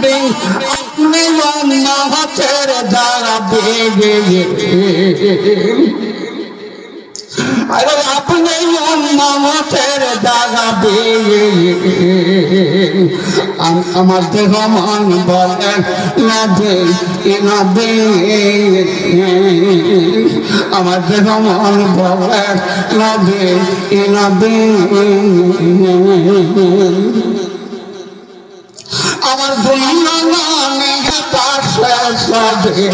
নবী আপনি উম্মতের দাবিন আরে আপনি উম্মতের দাবিন আমার দেহ মন বলে নবী নবী আমার দেহ মন বলে নবী নবী আমার দুনিয়া নামে পাশে সবে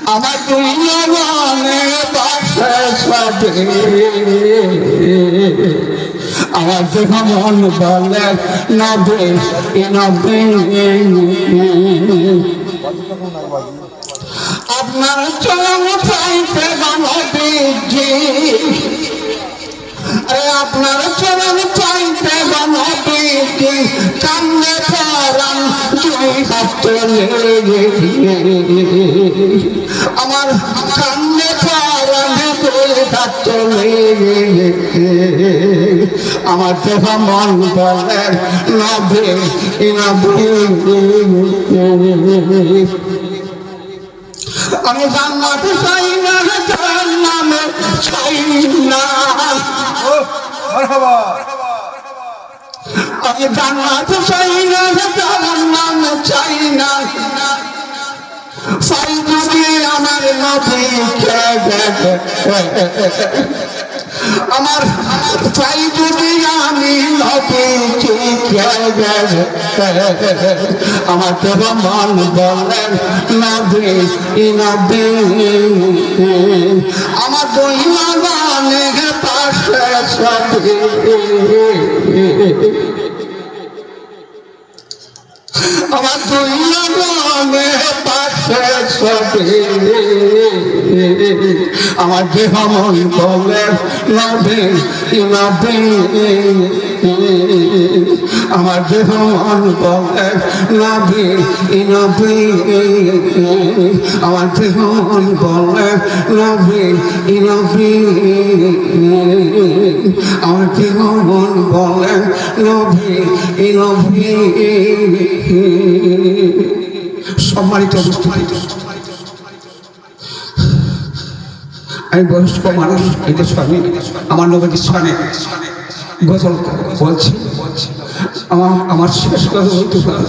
আমার দুনিয়া নামে পাশে সবে আমার দেহ মন বলে নবে নবে আপনার চরণ চাইতে নবীজি আপনার চরণ চাইতে নবীজি কান্দে পরাণ দুই হাত তুলে আমার কান্দে পরাণ দুই হাত তুলে আমার দেহ মন বলে নবে নবে আমি জান্নাতে চাই না জাহান্নামে চাই না আমি জান্নাতে চাই না জাহান্নামে চাই না চাই যদি আমার নবীকে আমার চাই যদি আমি নবীকে আমার দেহ মন বলেন নবী নবী আমার দইলা গানে পাশে সবে আমার দইলা গানে পাশে সবে আমার দেহ মন বলে নবী নবী আমার দেহ মন বলে নবী নবী আমার দেহ মন বলে নবী নবী আমার দেহ মন বলে নবী নবী সম্মানিত আমি বয়স্ক মানুষ এদের স্বামী আমার নবীর স্থানে গজল বলছি আমার শেষ কথা বলতে পারি